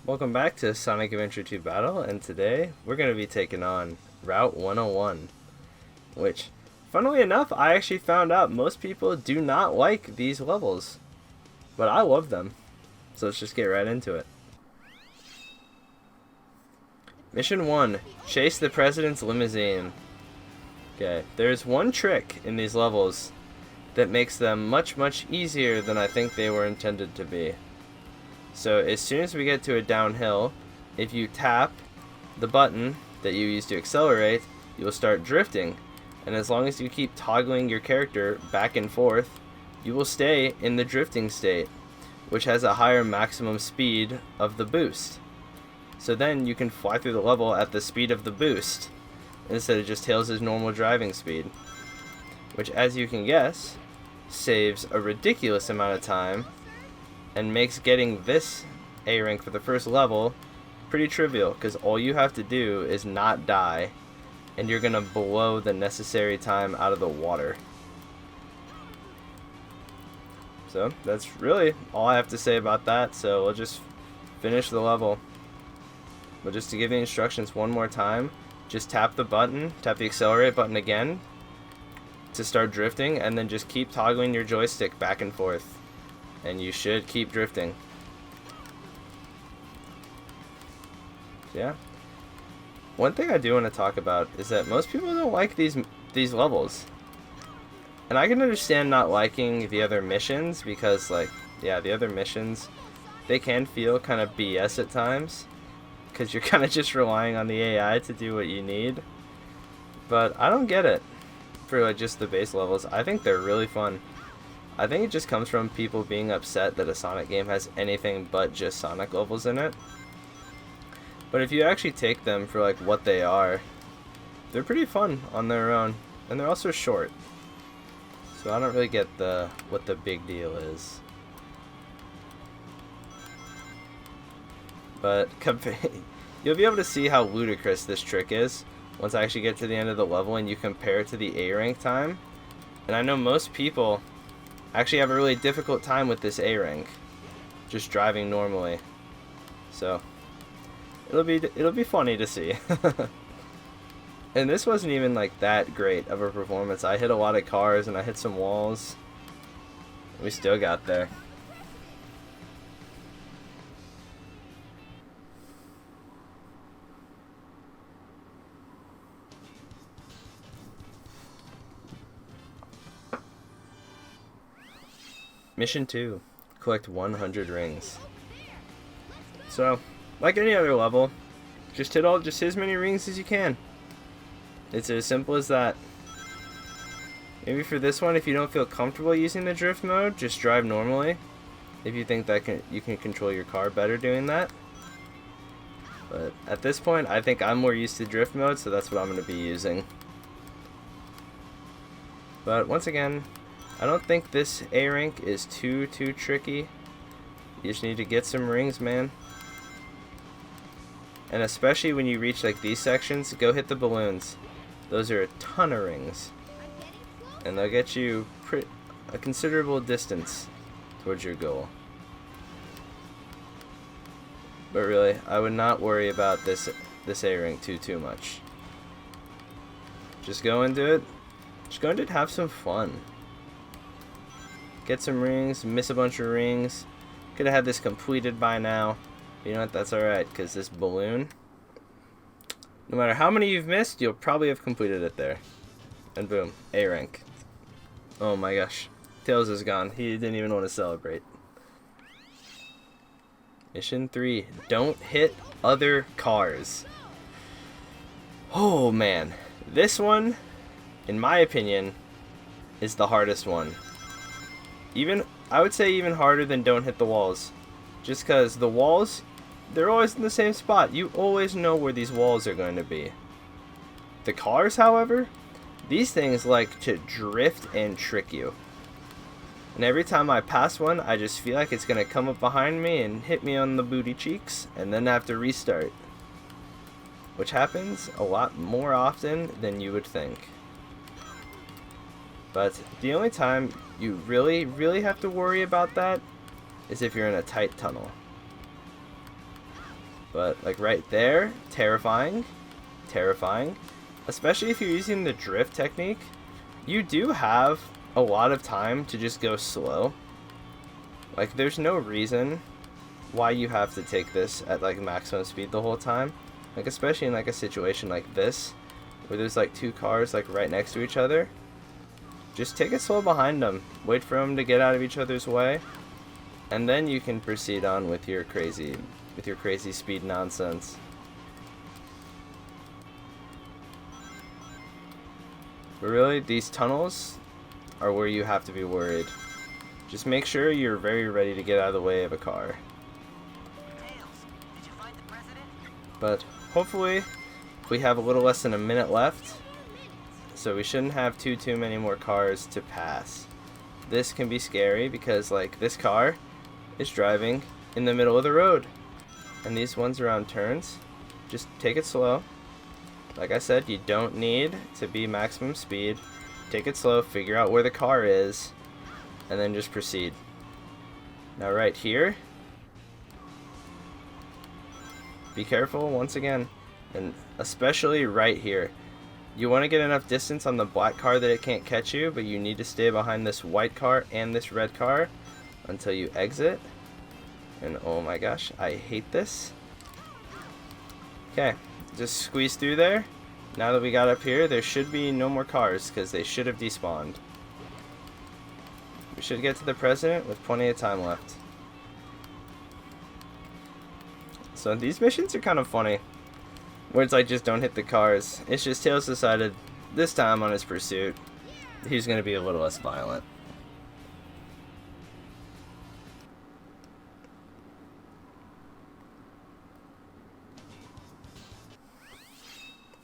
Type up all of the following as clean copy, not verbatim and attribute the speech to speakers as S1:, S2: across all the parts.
S1: Welcome back to Sonic Adventure 2 Battle, and today we're going to be taking on Route 101, which, funnily enough, I actually found out most people do not like these levels, but I love them, so let's just get right into it. Mission 1, Chase the President's Limousine. Okay, there's one trick in these levels that makes them much easier than I think they were intended to be. So as soon as we get to a downhill, if you tap the button that you use to accelerate, you'll start drifting. And as long as you keep toggling your character back and forth, you will stay in the drifting state, which has a higher maximum speed of the boost. So then you can fly through the level at the speed of the boost, instead of just Tails' normal driving speed. Which, as you can guess, saves a ridiculous amount of time and makes getting this A rank for the first level pretty trivial, because all you have to do is not die and you're gonna blow the necessary time out of the water. So that's really all I have to say about that, so we'll just finish the level. But just to give you instructions one more time, just tap the button, tap the accelerate button again to start drifting, and then just keep toggling your joystick back and forth. And you should keep drifting. Yeah. One thing I do want to talk about is that most people don't like these levels. And I can understand not liking the other missions because, like, yeah, the other missions, they can feel kind of BS at times, because you're kind of just relying on the AI to do what you need. But I don't get it for like just the base levels. I think they're really fun. I think it just comes from people being upset that a Sonic game has anything but just Sonic levels in it. But if you actually take them for like what they are, they're pretty fun on their own, and they're also short. So I don't really get what the big deal is. But you'll be able to see how ludicrous this trick is once I actually get to the end of the level and you compare it to the A rank time. And I know most people actually have a really difficult time with this A rank, just driving normally. So it'll be funny to see. And this wasn't even like that great of a performance. I hit a lot of cars and I hit some walls. We still got there. Mission 2, collect 100 rings. So, like any other level, just hit as many rings as you can. It's as simple as that. Maybe for this one, if you don't feel comfortable using the drift mode, just drive normally. If you think that you can control your car better doing that. But at this point, I think I'm more used to drift mode, so that's what I'm going to be using. But once again, I don't think this A rank is too tricky. You just need to get some rings, man. And especially when you reach like these sections, go hit the balloons. Those are a ton of rings, and they'll get you a considerable distance towards your goal. But really, I would not worry about this A rank too much. Just go into it. Just go into it, have some fun. Get some rings, miss a bunch of rings. Could have had this completed by now. You know what, that's alright, because this balloon, no matter how many you've missed, you'll probably have completed it there. And boom, A rank. Oh my gosh. Tails is gone. He didn't even want to celebrate. Mission 3, don't hit other cars. Oh man. This one, in my opinion, is the hardest one. I would say even harder than don't hit the walls. Just because the walls, they're always in the same spot. You always know where these walls are going to be. The cars, however, these things like to drift and trick you. And every time I pass one, I just feel like it's going to come up behind me and hit me on the booty cheeks, and then I have to restart. Which happens a lot more often than you would think. But the only time you really have to worry about that is if you're in a tight tunnel. But like right there, terrifying. Terrifying. Especially if you're using the drift technique. You do have a lot of time to just go slow. Like there's no reason why you have to take this at like maximum speed the whole time. Like especially in like a situation like this, where there's like two cars like right next to each other. Just take it slow behind them. Wait for them to get out of each other's way, and then you can proceed on with your crazy speed nonsense. But really, these tunnels are where you have to be worried. Just make sure you're very ready to get out of the way of a car. But hopefully, we have a little less than a minute left, so we shouldn't have too many more cars to pass. This can be scary because like this car is driving in the middle of the road, and these ones around turns, just take it slow. Like I said, you don't need to be maximum speed. Take it slow, figure out where the car is, and then just proceed. Now right here, be careful once again, and especially right here. You want to get enough distance on the black car that it can't catch you, but you need to stay behind this white car and this red car until you exit. And oh my gosh, I hate this. Okay, just squeeze through there. Now that we got up here, there should be no more cars because they should have despawned. We should get to the president with plenty of time left. So these missions are kind of funny, where it's like just don't hit the cars. It's just Tails decided this time on his pursuit he's going to be a little less violent.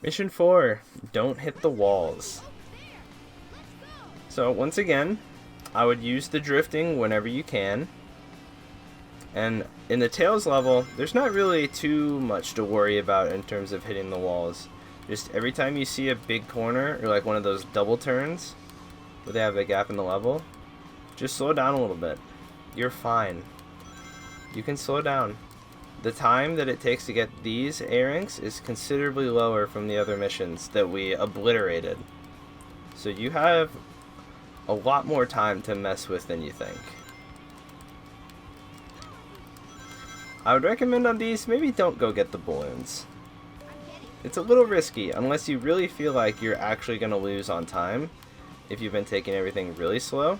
S1: Mission 4, don't hit the walls. So once again, I would use the drifting whenever you can. And in the Tails level, there's not really too much to worry about in terms of hitting the walls. Just every time you see a big corner, or like one of those double turns, where they have a gap in the level, just slow down a little bit. You're fine. You can slow down. The time that it takes to get these A-ranks is considerably lower from the other missions that we obliterated. So you have a lot more time to mess with than you think. I would recommend on these, maybe don't go get the balloons. It's a little risky unless you really feel like you're actually going to lose on time. If you've been taking everything really slow,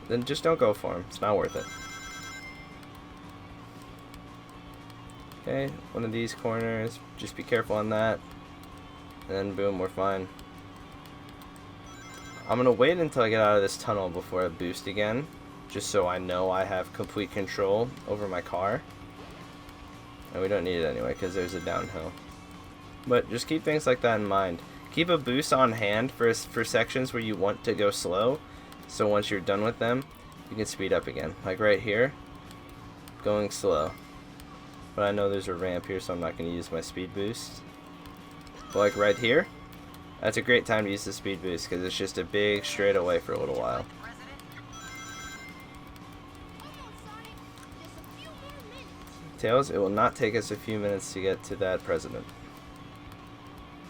S1: then just don't go for them. It's not worth it. Okay, one of these corners, just be careful on that, and then boom, we're fine. I'm going to wait until I get out of this tunnel before I boost again, just so I know I have complete control over my car. And we don't need it anyway because there's a downhill. But just keep things like that in mind. Keep a boost on hand for sections where you want to go slow, so once you're done with them, you can speed up again. Like right here, going slow. But I know there's a ramp here, so I'm not going to use my speed boost. But like right here, that's a great time to use the speed boost because it's just a big straightaway for a little while. Tails, it will not take us a few minutes to get to that president.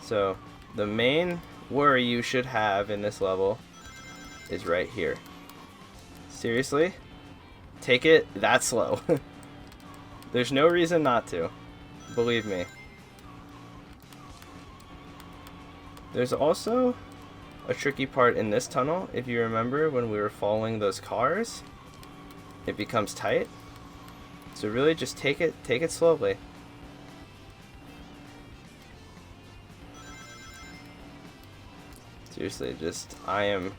S1: So, the main worry you should have in this level is right here. Seriously, take it that slow. There's no reason not to. Believe me. There's also a tricky part in this tunnel. If you remember when we were following those cars, it becomes tight. So really just take it slowly. Seriously, I am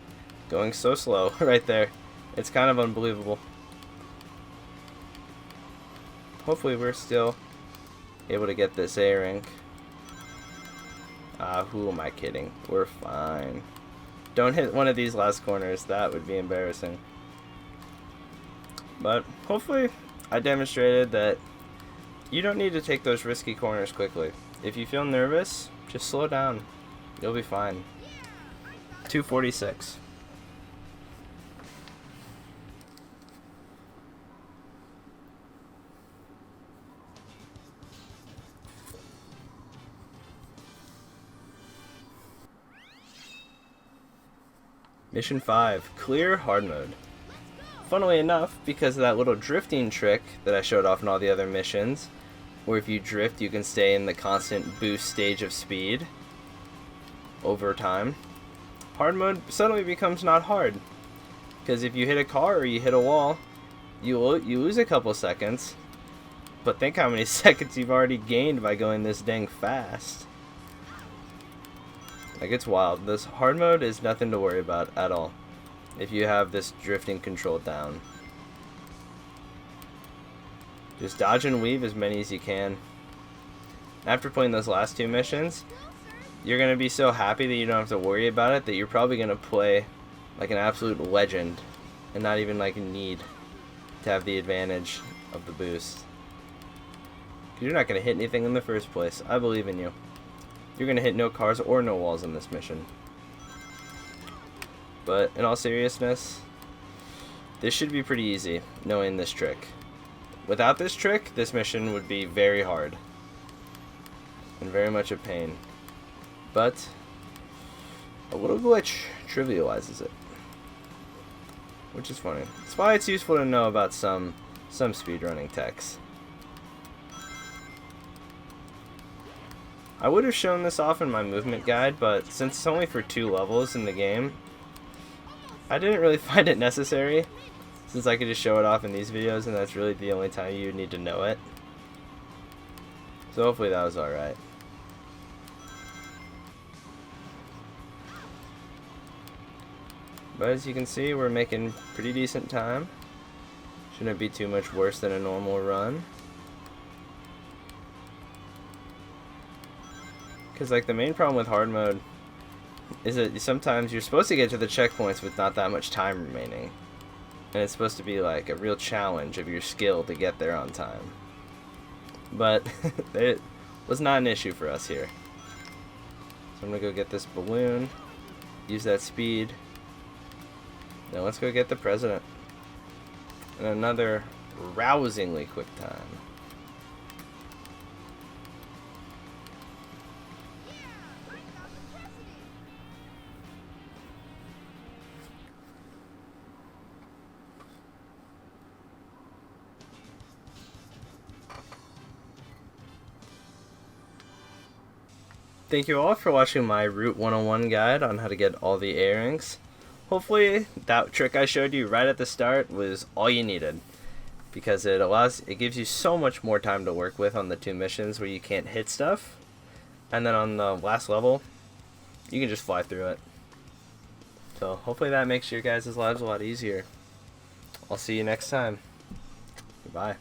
S1: going so slow right there. It's kind of unbelievable. Hopefully we're still able to get this A rank. Who am I kidding? We're fine. Don't hit one of these last corners. That would be embarrassing. But hopefully I demonstrated that you don't need to take those risky corners quickly. If you feel nervous, just slow down. You'll be fine. 246. Mission 5, clear hard mode. Funnily enough, because of that little drifting trick that I showed off in all the other missions, where if you drift you can stay in the constant boost stage of speed over time, hard mode suddenly becomes not hard. Because if you hit a car or you hit a wall, you lose a couple seconds, but think how many seconds you've already gained by going this dang fast. Like, it's wild. This hard mode is nothing to worry about at all if you have this drifting control down. Just dodge and weave as many as you can. After playing those last two missions, you're going to be so happy that you don't have to worry about it that you're probably going to play like an absolute legend and not even like need to have the advantage of the boost. You're not going to hit anything in the first place. I believe in you. You're going to hit no cars or no walls in this mission. But in all seriousness, this should be pretty easy, knowing this trick. Without this trick, this mission would be very hard and very much a pain. But a little glitch trivializes it, which is funny. That's why it's useful to know about some speedrunning techs. I would have shown this off in my movement guide, but since it's only for 2 levels in the game, I didn't really find it necessary, since I could just show it off in these videos and that's really the only time you would need to know it. So hopefully that was alright. But as you can see, we're making pretty decent time. Shouldn't be too much worse than a normal run. Because like the main problem with hard mode is that sometimes you're supposed to get to the checkpoints with not that much time remaining. And it's supposed to be like a real challenge of your skill to get there on time. But it was not an issue for us here. So I'm going to go get this balloon, use that speed. Now let's go get the president in another rousingly quick time. Thank you all for watching my Route 101 guide on how to get all the A-rings. Hopefully that trick I showed you right at the start was all you needed, because it gives you so much more time to work with on the 2 missions where you can't hit stuff, and then on the last level you can just fly through it. So hopefully that makes your guys' lives a lot easier. I'll see you next time. Goodbye.